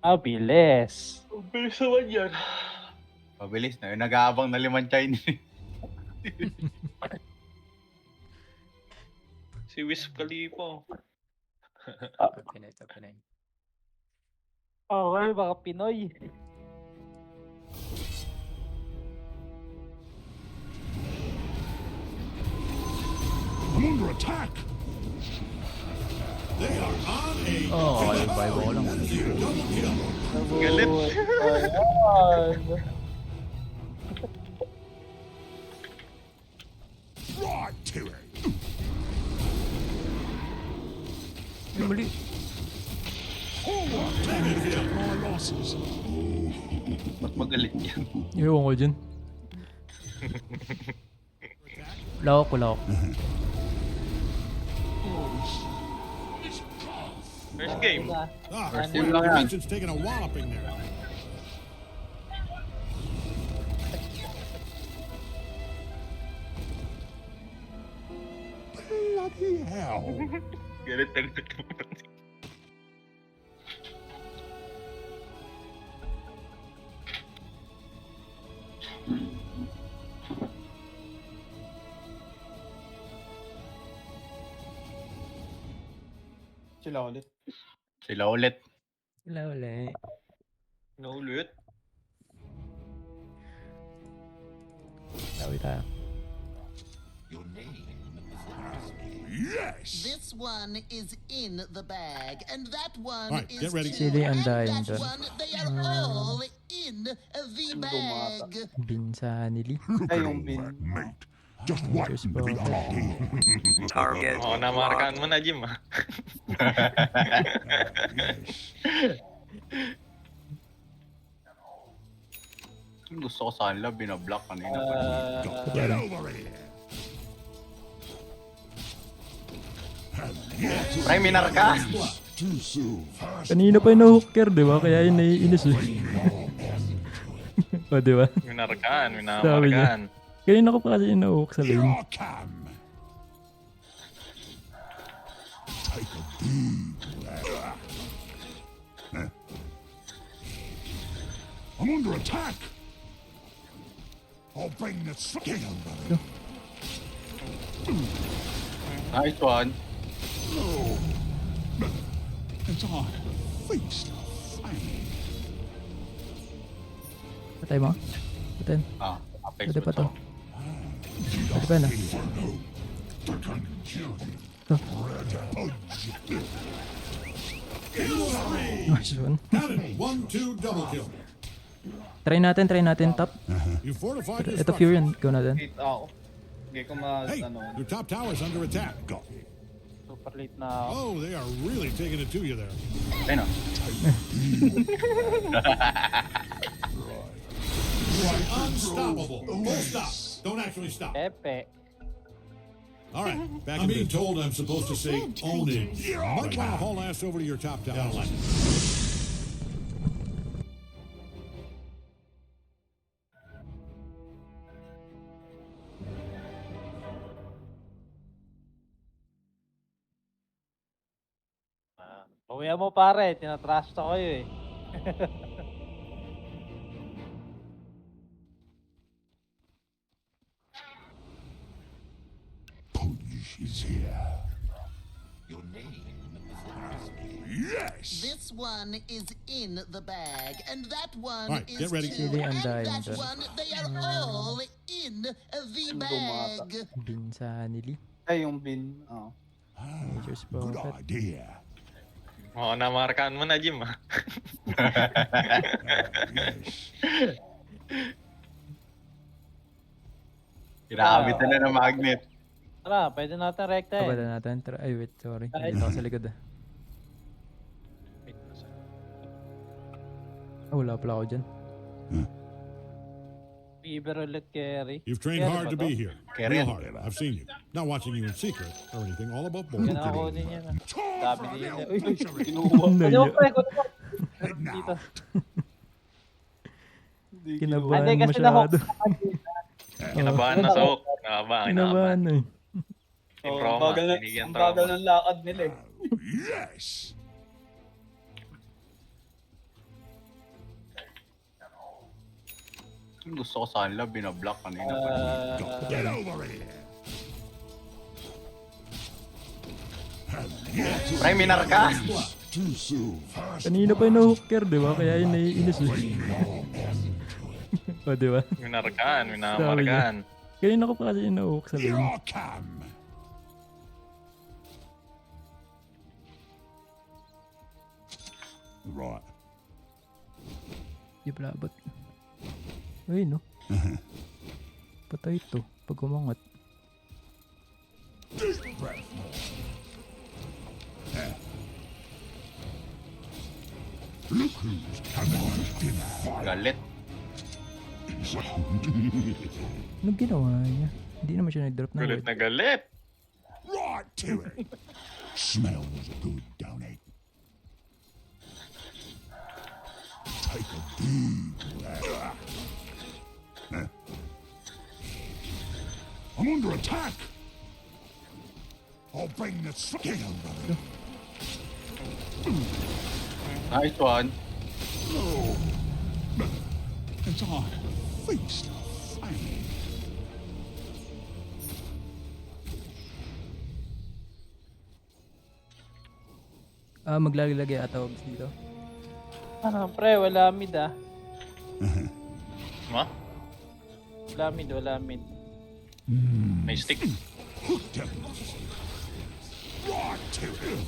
Bilis. Ang bilis naman yan. Mabilis na. Yung nag-aabang na 5 Chinese. Si Wiz Khalifa. Pinay. Okay, mga Pinoy. I'm under attack. They are on a Revive ako lang. double kill. Galit. Ayan. Right to it. Ay, mali. Benefit my losses. Ba't magalit yan? Iwan ko dyan. Lawak. First game. First Well, game lang yan. Vincent's taking a walloping there. Bloody hell. Galit. Sila ulit. Sila ulit. Wala. Naulit. Lawi tayo. Yes. This one is in the bag, and that one Alright, is get ready. too, Sili and Undying that dun. one, they are all in the bag. Binsanili. Look Ay, at yung all bin. that, mate. Just waiting to be called. Oo, namarkaan mo na, Jim. Ah. Gusto ko sa kanila, binablock kanina. Get over here. Ay, minarka! Too soon. Kanina pa yung na-hooker, di ba? Kaya yun naiinis eh. O, di ba? Minamarkaan. Kanina ko pa kasi yung na-hook sa lane. Here I come. Take a deep breath. I'm under attack. I'll bring the skill. Nice one. It's on. Feast of flame. Patay mo? Patayin. Apex Pwede pa to. to. Pwede pa na. Nice one. Got it. 1-2 double kill. Try natin top. You fortified your Ito structure. Furion, go natin. Wait, ako. Hindi ko ma... Hey, ano. your top tower's under attack. Super late na ako. Oh, they are really taking it to you there. Ayun o. You are unstoppable. Full stop. Don't actually stop. Pepe. All right, back I'm being told I'm supposed to say own it. Might want to haul ass over to your top tower. Uwihan mo pare, tinatrust ako kayo eh. Punch is here. Yes. This one is in the bag, and that one Alright, is get ready. too, Sili and Undying that dun. one, they are all in the bag. Binsanili. Ay, yung bin. Oo. Nature's Good Prophet. idea. Oo, namarkaan mo na, Jim. Ah. Kinakabitan na ng magnet. Tara, pwede natin rekta Kabala eh. natin. Ay, wait, sorry. Ay. Dito ako sa likod ah. Wala pala ako dyan. Fever ulit carry. You've trained Carry hard ba to to? be here. Carry Real yan. hard. I've seen you. Not watching you in secret or anything. All above board. Yan ang kunin niya na. Dami nila. Uy, Kinuha. Kunin mo pre, kunin mo. Head now. Dito. Hindi Kinabahan Hindi, kasi na-hook. masyado. Kinabahan na sa hook. Kinabahan eh. Team Oh, Roma, bagal na, binigyan ang bagal trauma. ng lakad nila eh. Yes. Gusto ko sana binablock kanina. Get over here. And yet Pre, minar ka! too soon. Kanina pa yung na-hooker, di ba? Kaya yun naiinis eh. O, di ba? Minamarkahan. Kanina ko pa kasi yung na-hook sa Here lane. I come. Right. Di pala abot. Ay, no? Patay ito. Pag umangat. Look who's coming in fire. Galit. Anong ginawa niya? Hindi naman siya nag-drop ng Galit word. na galit. Right to it. Smells good, don't it? Take a deep breath. I'm under attack. I'll bring the get over it. Nice one. As I feast of flame. Maglalagay ata Ogs dito. Pre, wala mid ah. Ma? Wala mid. May stick. Hooked him. Right to it.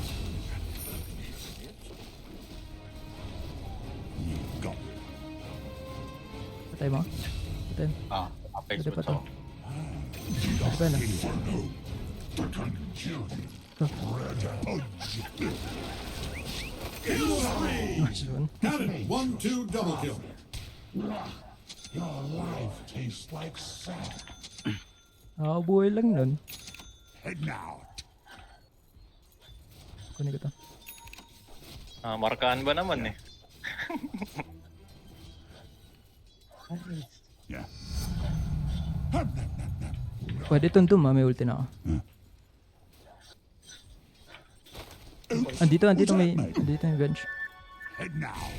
You got it. Patay mo? Patay. Ah, apex Pwede mo pa to. to. Patay pa na. Nice one. Got it. 1-2 double kill. Your life tastes like sand. Buhay lang nun. Head out. Kunin ko to. Markahan ba naman eh? Yeah. Pwede tuntum may ulti na ako. Andito may bench. Head out.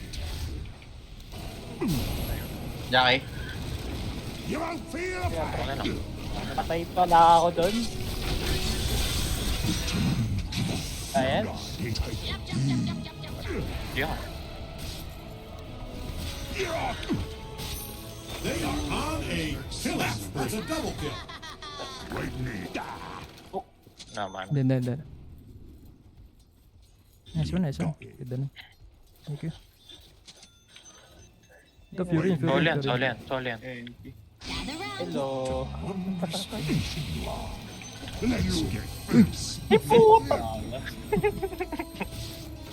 Jackie, You won't feel a Wala na. Patay pala ako doon. Ayan. Yeah. They are on a killing. That's a double kill. Naman. Hindi. Nice one. Ganda na. Thank you. Ito, Fury. Sol yan. NP. Hello. Let's get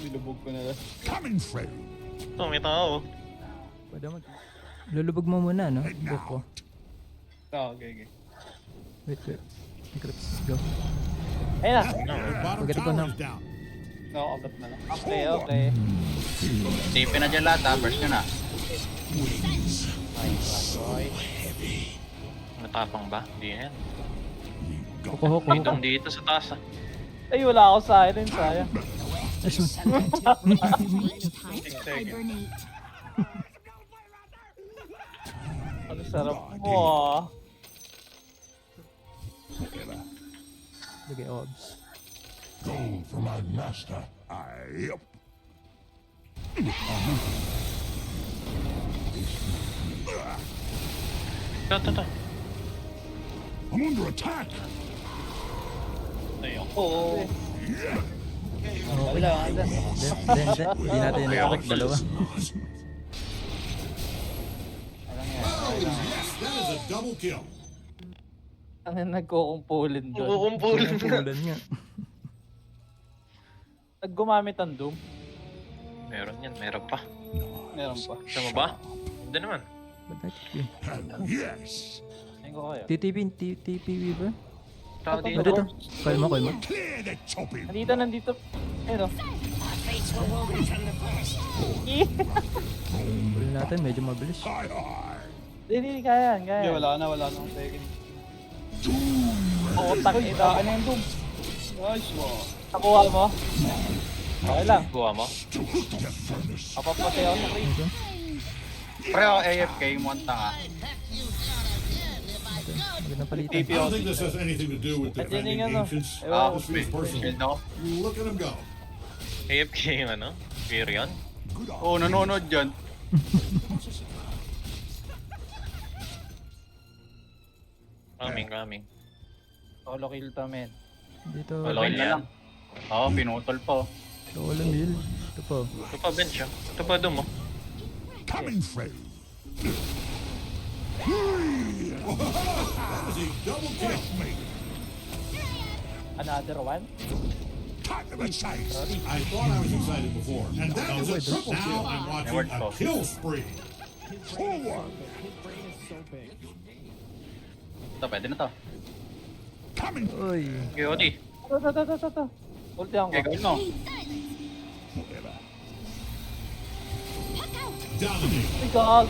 Bilubog ko na lang. coming through. Ito, may tao. Pwede mo. Lulubog mo muna, no? Head Buko. out. Okay. Wait. Let's go. Ayun na. Bottom Forget ko tower na. is down. Nakakagat na lang. Okay. tipin na dyan lahat ha. Burst nyo na. Matapang ba? Hindi yan. Kukuha. Itong dito sa taas ah. Ay, wala ako silent. Sayang. Nice one. Hibernate. Ano sarap mo ah. Lagay Orbs. Go for my master. Yep. Ito. I'm under attack. Oo. Wala. Hindi natin yung nag-attack. Dalawa. That is a double kill. Ano nagkukumpulin doon? Kukumpulin na. Pulan nga. Naggumamit ang Doom. Meron yan, meron pa. Meron pa. Sama ba? Hindi naman. Ba't natin? And yes. Ayun ko kayo. TP Weaver? Tao Ba dito. dito? Call mo. Clear the chopping. Nandito. Ayun o. Pulan natin. Medyo mabilis. Hindi, kaya. Hindi, wala na akong second. Oo, takit ito. Ano yung Doom? Nice one. Nakuha mo? Okay lang. Kuha mo. Kapapatay ako sa ring. Okay. Pre ako AFK, monta nga. Magandang palitan. I don't think this has anything to do with At yun defending yung ano. ancients. Ewan ko. This feels personal. Shield ako. Look at him go. AFK yung ano? Virion? Oo, nanonood dyan. Coming. Solo kill to, men. Dito. Wala Kill na lang. Oo, pinutol po. Ito wala mil. Ito pa. Ito pa bench ah. Ito pa doon mo. Coming through. That was a double kill. Another one? Cut to the chase. I thought I was excited before, and that is a triple kill. Now I'm watching Never a spoke. kill spree. Forward. Ito, pwede na to. Coming. Uy. Okay, Odi. Ito. Ulti ako. Okay, gawin mo. Dominate. Ay, gag.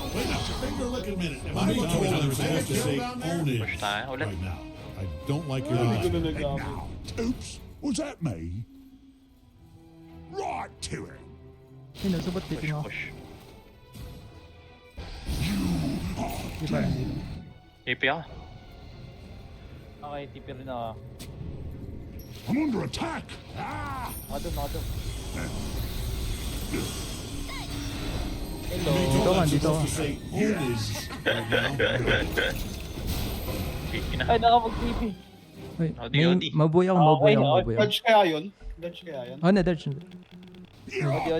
Wait a finger-licking minute. Am I being told I'm supposed to say own it Push tayo ulit. right now? I don't like your Hindi ko eyes. na nagamit. Oops. Was that me? Right to it. Sino? Sabot tipping ako. Push. Di ba? AP ako. Okay, tipi rin ako. I'm under attack. Ah! Nakadun. Hello. Being Dito told ka, I'm dito supposed ka. to say own it right now. PP na. Ay, nakapag-TP. Uy, Odi, may Odi. mabuhay ako. Okay, Dodge kaya yun? Dodge kaya yun? Oh, na-dodge. Odi.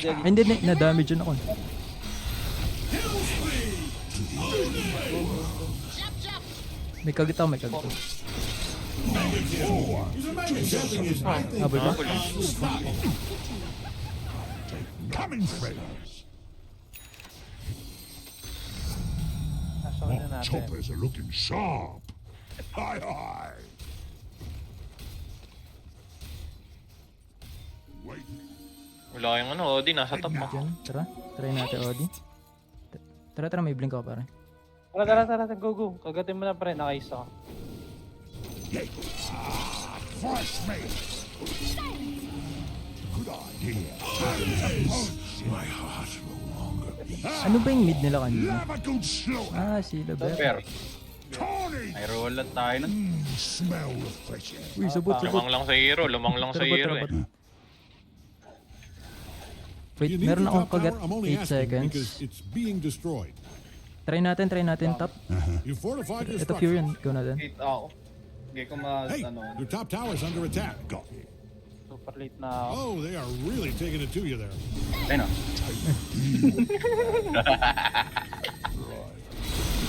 Ay, hindi, na-damage yun ako. May kagit ako. He's a mega jumping his I think Habol ba? Habol. coming through. Nasa na natin. Choppers are looking sharp. Hi hi. Wait. Wala yung ano, Odi. Nasa top mo. Diyan, tara. Try natin, Odi. Tara, may blink ako pare. Tara. Go. Kagatin mo na pa rin. Nakaisa ka. Fresh meat. Good idea. My heart no longer beats. Ano ba yung mid nila kanina? Have a good slow. Ah, sila ba? Super. Tony. May roll lang tayo nun. Smell refreshing. Uy, sabot. Lumang lang sa hero. Lumang lang sa hero eh. Wait, You need meron the akong top tower? kagat I'm only 8 asking seconds. because it's being destroyed. Try natin top. You fortified your Ito structure. Fury, go natin. 8 ako. Hindi ko Hey, ano. your top tower's under attack. Got it. Super late na ako. Oh, they are really taking it to you there. Ayun o.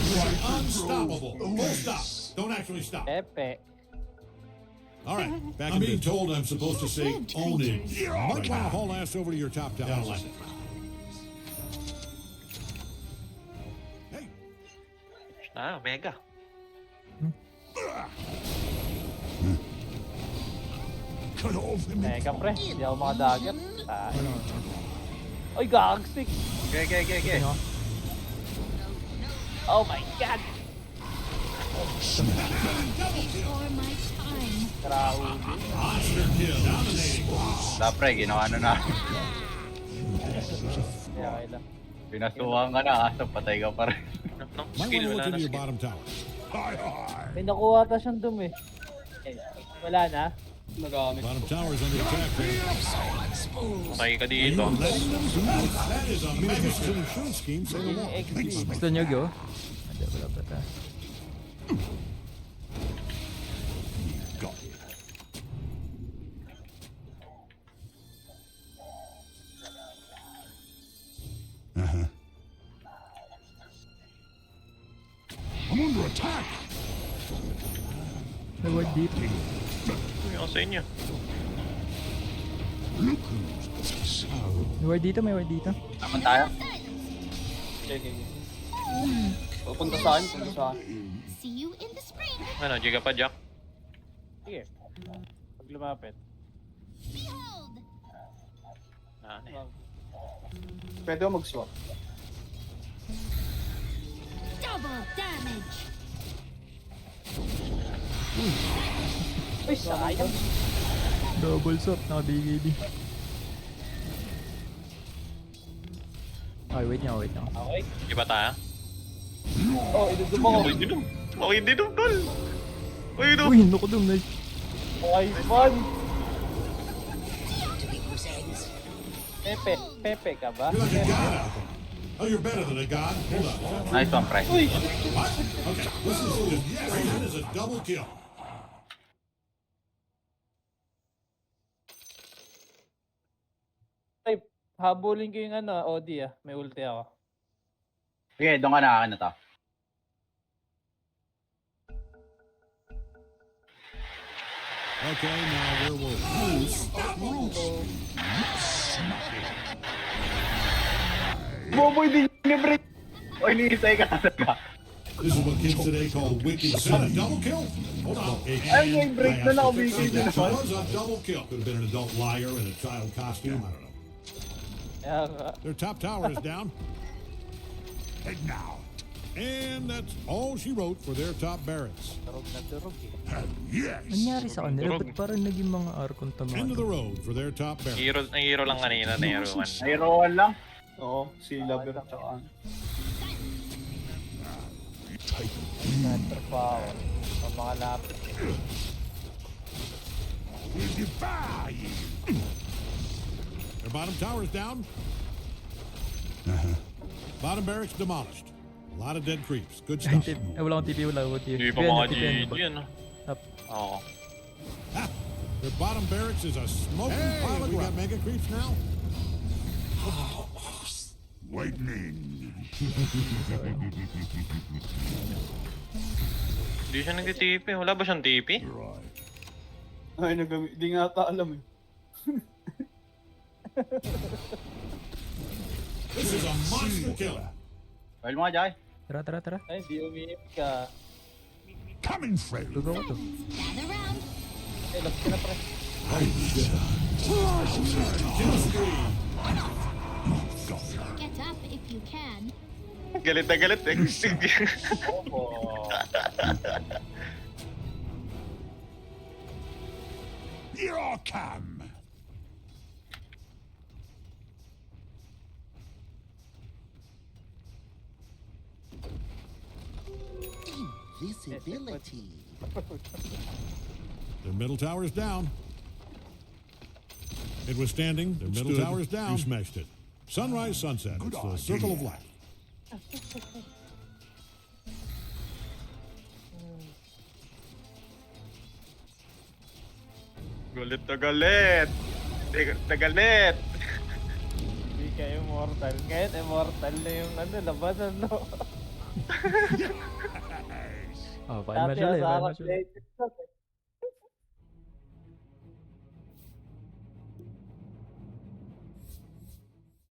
You are unstoppable. Full stop. Don't actually stop. Epe. All right, back I'm being told I'm supposed to say own it. Might want to haul ass over to your top tower. Hey, Ah, Mega. cut off him. Mega pre. Hindi ako makadagat. Tayo. Ay, gagsik. Okay. Ano? Oh my god. Before my time. Trauli. Monster kill. Dominating. Wala pre, ginawa na. Kaya kailan. Pinasuhan ka na, kaso patay ka pa rin. No, Might skill. want to look Wala na into your skill. bottom tower. Hi, hi. May nakuha ata siyang dum eh. Wala na. Nagamit. Bottom tower's under attack. Patay ka dito. That is a mega insurance scheme. Say no more. XP. Gusto nyo go? Hindi, wala pa ta. Got it. I'm under attack. May ward dito. Uy, ako sa inyo. Look who's so. May ward dito. Naman tayo. Okay. Punta sa akin. See you in the spring. Ano, Giga pa, Jack? Sige. Pag lumapit. Behold. Ah, ano eh. Pwede ako mag-swap. Double damage. Uy, sayang. Double swap, naka-BKB. Okay, wait nyo. Okay. Iba tayo? Oh, idudum ako. Okay, dinom. Okay, dinom, tol. Okay, dinom. Uy, naku dum, nice. Okay, fun. Pepe ka ba? You're like a god out there. Oh, you're better than a god? Hold on. Nice one, pre. Uy! What? Okay, that is a double kill. Ay, habulin ko yung Odi May ulti ako. Sige, doon ka na akin na to. Okay, now where were we? Boboy din ni break. Oy, niisay ka talaga. This is what kids today call wicked sin. A double kill? Hold on. Ay, yung break na nakabigay din That naman. was a double kill. Could have been an adult liar in a child costume. I don't know. Kaya nga. Their top tower is down. And now. And that's all she wrote for their top barracks. Durog na durog eh. Nangyari sa kanila, Durog. ba't parang naging mga arkon End of tama? the road for their top barracks. Hero lang kanina na hero 1. Nairoan lang. Oo, si Lover at saka ano. Sniper power. Ang mga lapit. Their bottom tower is down. Bottom barracks demolished. A lot of dead creeps. Good stuff. Wala akong TP, wala akong TP. Hindi pa Yan, mga TP yan, GG yan. Top. Oo. Ah, their bottom barracks is a smoking pile of we got mega creeps now. Hindi siya nag-TP. Wala ba siyang TP? Ay, di nga ata alam eh. This is a monster killer. Well, mga Jai. Tara. Ay, di umiip ka. Lugaw ko to. Gather round. Ay, labs ka na pre. Get up if you can. Galit na galit eh. Oo. Invisibility. Their middle tower is down. It was standing. Their middle tower is down. You smashed it. Sunrise, sunset. It's the circle of life. Galit na galit. Na galit. Hindi ka immortal. Ngayon, immortal na yung labanan, no? Oh, fine Dati match ulit, sa fine Arab match ulit. Legends,